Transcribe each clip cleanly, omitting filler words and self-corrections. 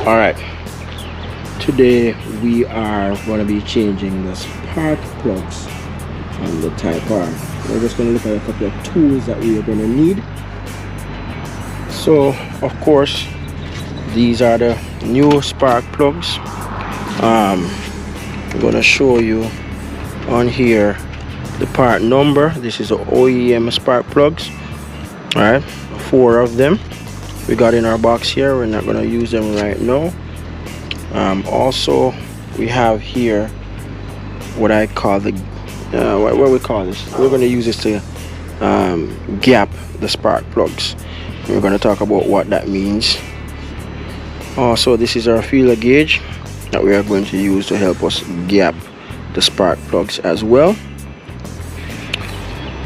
All right, today we are going to be changing the spark plugs on the Type R. We're just going to look at a couple of tools that we are going to need. So of course these are the new spark plugs. I'm going to show you on here the part number. This is the OEM spark plugs. All right, 4 of them we got in our box here. We're not going to use them right now. Also we have here what I call the what we call this. We're going to use this to gap the spark plugs. We're going to talk about what that means. Also, this is our feeler gauge that we are going to use to help us gap the spark plugs as well.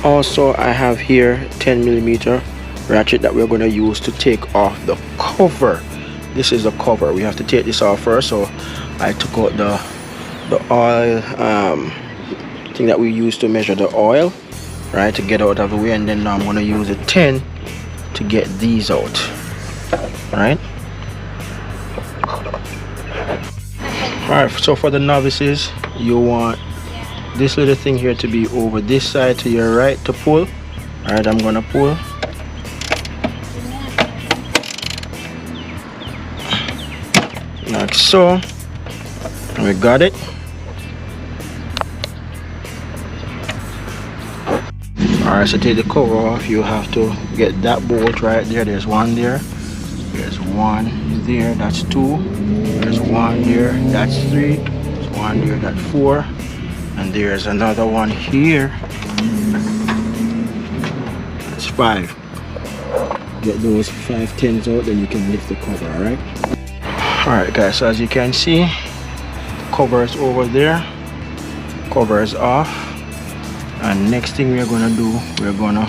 Also, I have here 10mm ratchet that we're going to use to take off the cover. This is the cover. We have to take this off first, so I took out the oil thing that we use to measure the oil, right, to get out of the way, and then now I'm going to use a 10 to get these out, right? Alright, so for the novices, you want this little thing here to be over this side to your right to pull. Alright, I'm gonna pull. Like so. We got it. Alright, so take the cover off. You have to get that bolt right there. There's one there. There's one there. That's 2. There's one there. That's 3. There's one there. That's 4. And there's another one here. That's 5. Get those 5 10s out, then you can lift the cover. Alright. Alright, guys. So as you can see, the cover is over there. Cover is off. And next thing we're gonna do, we're gonna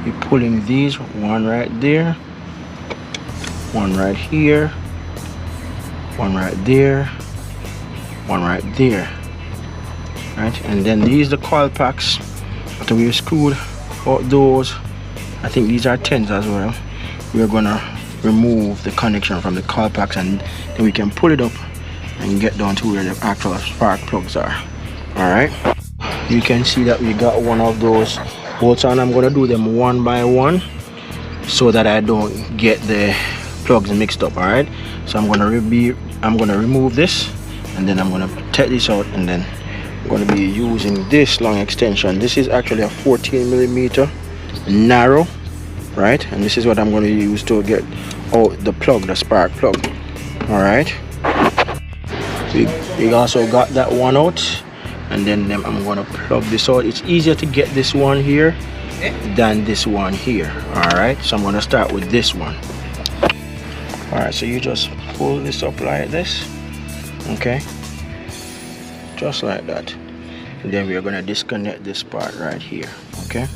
be pulling these, one right there, one right here, one right there, one right there, right? And then these the coil packs. After we've screwed out those, I think these are 10s as well, we're gonna remove the connection from the coil packs, and then we can pull it up and get down to where the actual spark plugs are. All right. You can see that we got one of those bolts on. I'm going to do them one by one so that I don't get the plugs mixed up. All right, so I'm going to remove this, and then I'm going to take this out, and then I'm going to be using this long extension. This is actually a 14mm narrow, right? And this is what I'm going to use to get out the plug, the spark plug. All right, we also got that one out. And then I'm gonna plug this out. It's easier to get this one here than this one here. All right, so I'm gonna start with this one. All right, so you just pull this up like this, okay, just like that, and then we're gonna disconnect this part right here, okay.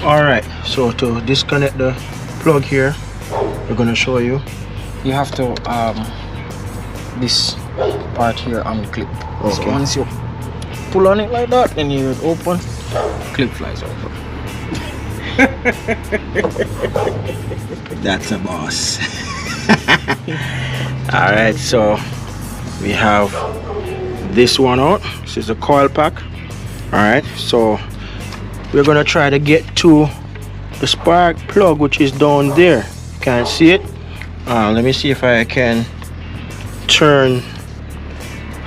All right, so to disconnect the plug here, we're gonna show you. You have to this part here unclip. Okay. So once you pull on it like that, then you open, clip flies open. That's a boss. All right, so we have this one out. This is a coil pack. All right, so we're gonna try to get to the spark plug, which is down there. Can't see it. Let me see if I can turn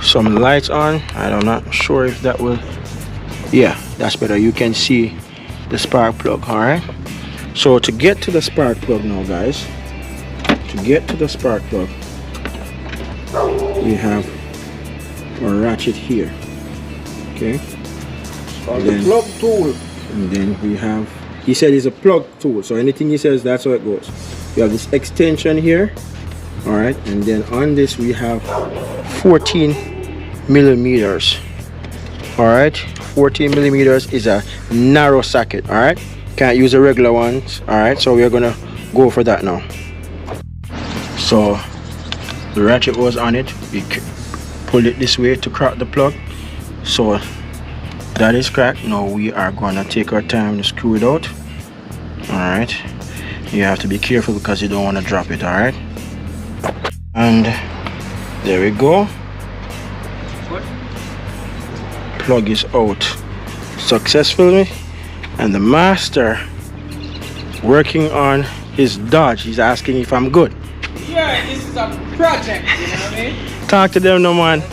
some lights on. I'm not sure if that will. Yeah, that's better. You can see the spark plug. All right, so to get to the spark plug now, guys, to get to the spark plug, we have a ratchet here, okay, and then, plug tool, and then we have, he said it's a plug tool, so anything he says, that's how it goes. We have this extension here. All right, and then on this we have 14mm. All right, 14mm is a narrow socket. All right, can't use the regular ones. All right, so we're gonna go for that now. So the ratchet was on it. We pull it this way to crack the plug. So that is cracked. Now we are gonna take our time to screw it out. All right, you have to be careful because you don't want to drop it. All right. And there we go. Plug is out successfully, and the master working on his Dodge. He's asking if I'm good. Yeah, this is a project, you know what I mean? Talk to them, no man.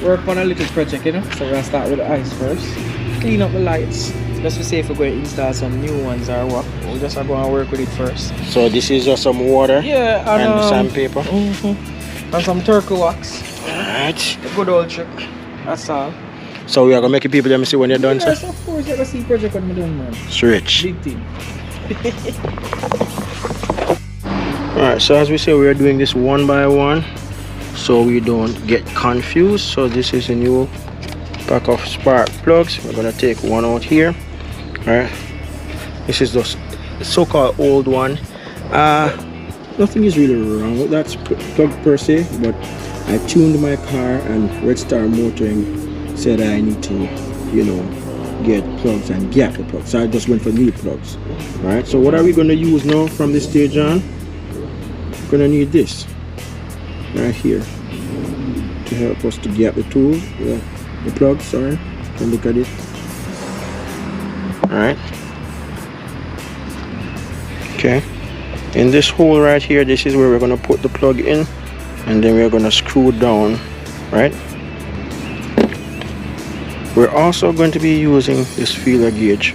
Work on a little project, you know. So we're gonna start with the eyes first. Clean up the lights. Just to see if we're going to install some new ones or what. We're just going to work with it first. So this is just some water, yeah, and sandpaper. And some turkey wax. Alright. The good old trick. That's all. So we are gonna make it people let me see when you're done, yes, sir? Of course, you're gonna see project when we're done, man. It's rich. Big thing. Alright, so as we say, we are doing this one by one so we don't get confused. So this is a new pack of spark plugs. We're gonna take one out here. Alright. This is the so-called old one. Nothing is really wrong with that plug per se, but I tuned my car and Red Star Motoring said I need to, you know, get plugs and gap the plugs. So I just went for new plugs. Alright, so what are we going to use now from this stage on? We're going to need this right here to help us to gap the tool, the plug, sorry. Can look at it. Alright. Okay. In this hole right here, this is where we're going to put the plug in, and then we're going to screw down, right? We're also going to be using this feeler gauge.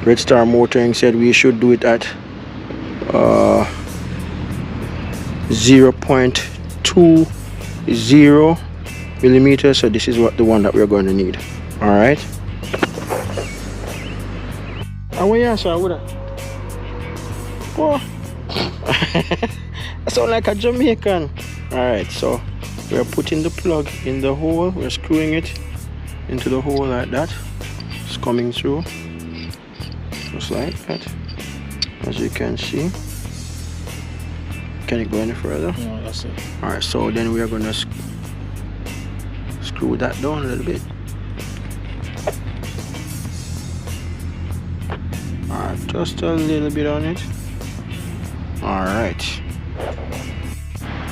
Red Star Motoring said we should do it at 0.20 millimeters. So this is what the one that we're going to need. All right. Oh yeah, sir. Oh, I sound like a Jamaican. All right. So we're putting the plug in the hole. We're screwing it into the hole like that. It's coming through just like that, as you can see. Can it go any further? No, that's it. Alright, so then we are gonna screw that down a little bit. Alright, just a little bit on it. Alright,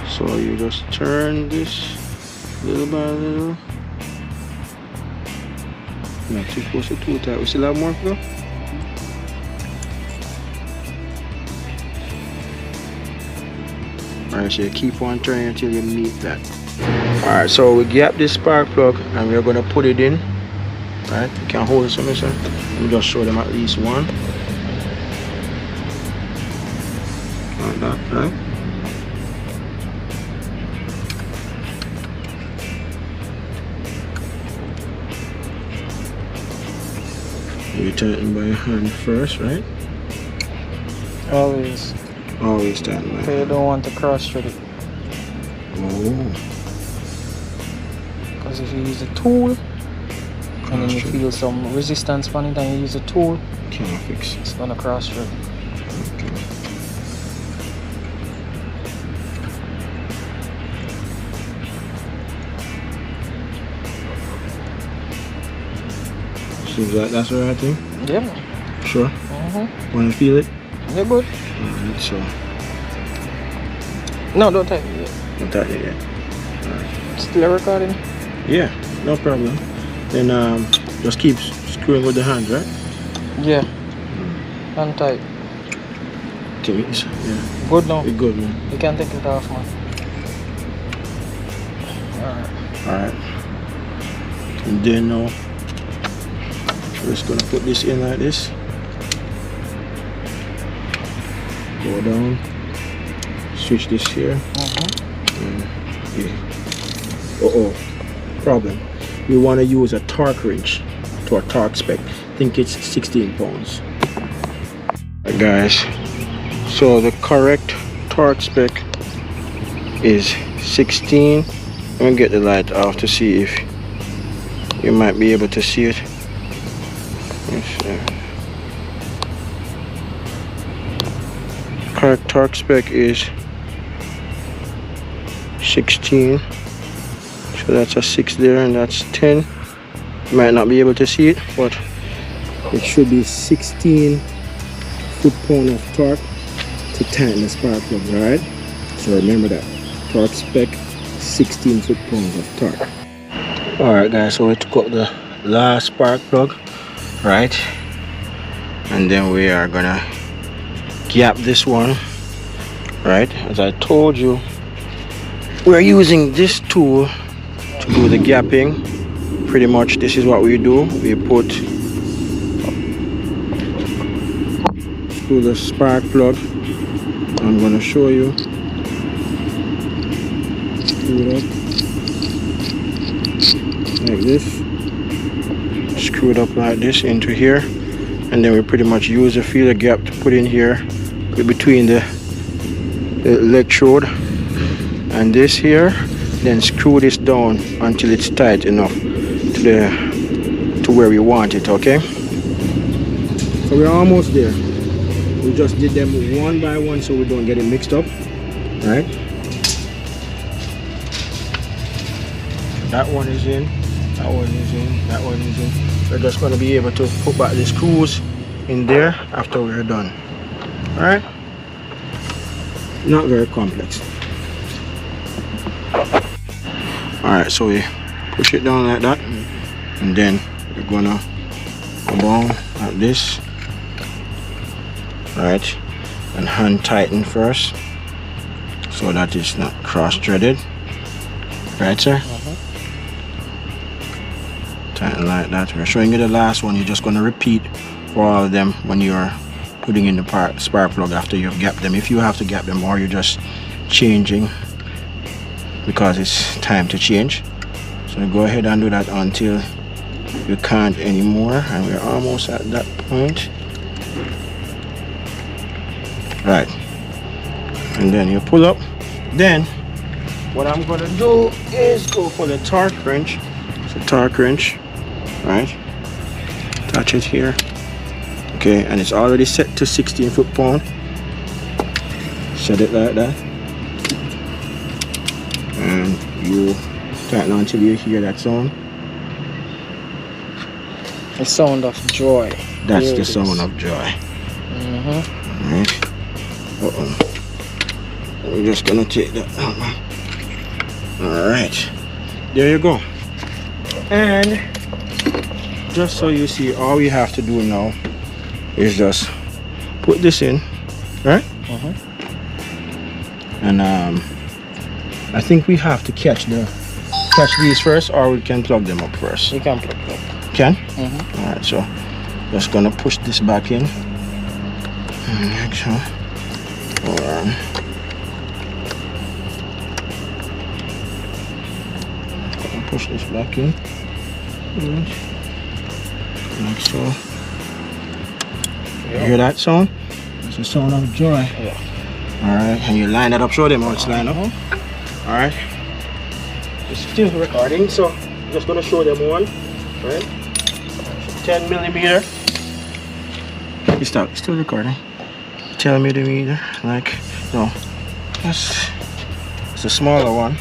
so you just turn this little by little. Not too close to too tight. We still have more to go. Alright, so you keep on turning until you meet that. Alright, so we gap this spark plug and we're gonna put it in. Alright, you can hold it some, sir. Let me just show them at least one. Like that, right? You tighten by hand first, right? Always. Always tighten by hand. You don't want to cross thread it. Oh. Because if you use a tool, and then you feel some resistance on it and you use a tool, can't fix it. It's gonna cross thread. Okay. Seems like that's the right thing? Yeah. Sure? Wanna feel it? You're good. Alright, so. No, don't tighten it yet. Don't tighten it yet. Alright. Still recording? Yeah, no problem. Then just keep screwing with the hand, right? Yeah. And tight. Okay, yeah. Good now. It's good, man. You can take it off, man. Alright. And then now, we're just gonna put this in like this. Go down. Switch this here. Yeah. Problem. We want to use a torque wrench to our torque spec. I think it's 16 pounds. Right, guys, so the correct torque spec is 16. I'm gonna get the light off to see if you might be able to see it. Correct torque spec is 16. So that's a 6 there, and that's 10. You might not be able to see it, but it should be 16 foot-pound of torque to tighten the spark plugs, alright? So remember that. torque spec 16 foot-pounds of torque. Alright guys, so we took out the last spark plug, right, and then we are gonna gap this one, right. As I told you, we're using this tool to do the gapping. Pretty much this is what we do. We put through the spark plug. I'm gonna show you. Screw it up like this, screw it up like this into here, and then we pretty much use a feeler gap to put in here between the electrode and this here, then screw this down until it's tight enough to where we want it. Okay, so we're almost there. We just did them one by one so we don't get it mixed up, right? That one is in, that one is in, that one is in. We're just going to be able to put back the screws in there after we're done. Alright? Not very complex. Alright, so we push it down like that, and then we're gonna go down like this, right, and hand tighten first so that it's not cross-threaded, right sir? Tighten like that. We're showing you the last one. You're just going to repeat for all of them when you're putting in the spark plug after you've gapped them, if you have to gap them, or you're just changing because it's time to change. So go ahead and do that until you can't anymore, and we're almost at that point, right, and then you pull up. Then what I'm going to do is go for the torque wrench. It's a torque wrench, right, touch it here, okay, and it's already set to 16 foot-pound. Set it like that, and you tighten until you hear that sound. The sound of joy. That's the sound of joy. Right. We're just gonna take that out. Alright, there you go. And just so you see, all we have to do now is just put this in, right? And I think we have to catch these first, or we can plug them up first. You can plug them up. Can? Alright, so just gonna push this back in. Actually, hold on. Push this back in. Like so. You hear that sound? It's the sound of joy. Yeah. Alright, and you line that up, show them how it's lined up. Alright. It's still recording, so I'm just gonna show them one. Right? 10 millimeter. It's still recording. 10 millimeter, like, no, it's a smaller one.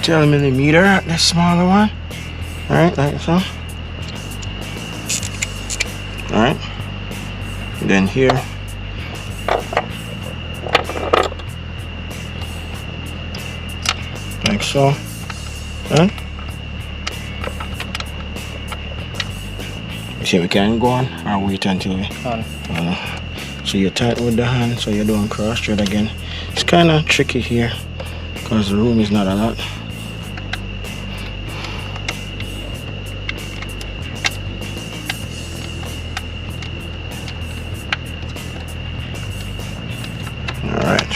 10 millimeter, the smaller one. Alright, like so. Alright. Then here. Like so. Right? You see, we can go on or wait until we. So you tighten with the hand so you don't cross thread again. It's kind of tricky here because the room is not a lot. Alright,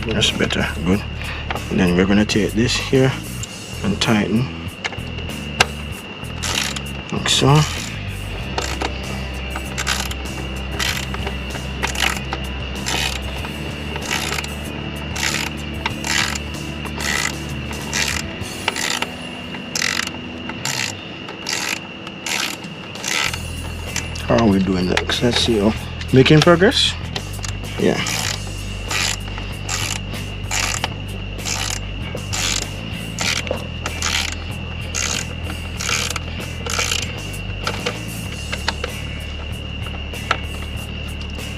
that's better, good. And then we're going to take this here and tighten like so. How are we doing next? Let's see. Oh, making progress? Yeah.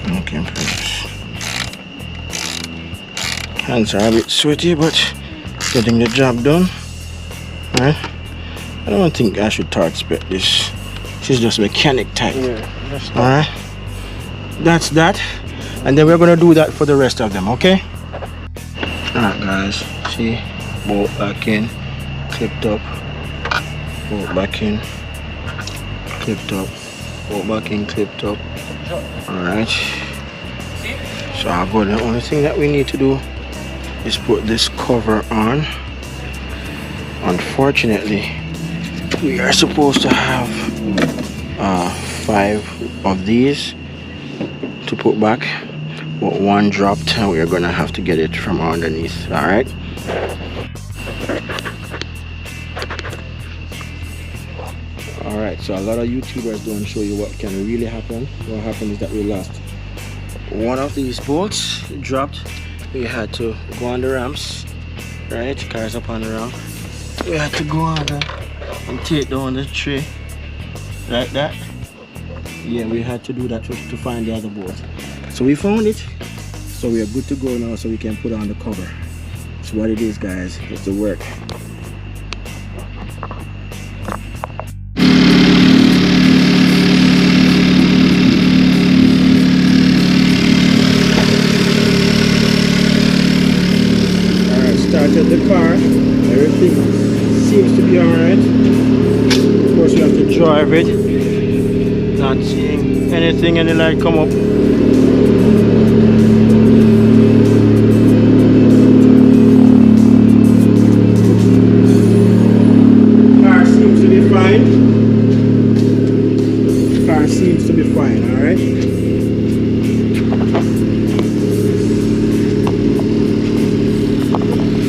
Making progress. Hands are a bit sweaty, but getting the job done. Alright. I don't think I should torque spec this. This is just mechanic type. Yeah, alright. That's that. And then we're gonna do that for the rest of them, okay? Alright guys, see, bolt back in, clipped up, bolt back in, clipped up, bolt back in, clipped up. Alright. So I'll go. The only thing that we need to do is put this cover on. Unfortunately, we are supposed to have 5 of these to put back, but one dropped and we are gonna have to get it from underneath. All right. All right. So a lot of YouTubers don't show you what can really happen. What happened is that we lost one of these bolts. It dropped. We had to go on the ramps. Right, cars up on the ramp. We had to go on and take down the tray like that. Yeah, we had to do that to find the other bolt. So we found it, so we are good to go now, so we can put on the cover. That's what it is, guys. It's the work. Alright, started the car. Everything seems to be alright. Of course, we have to drive it. Not seeing anything, any light come up.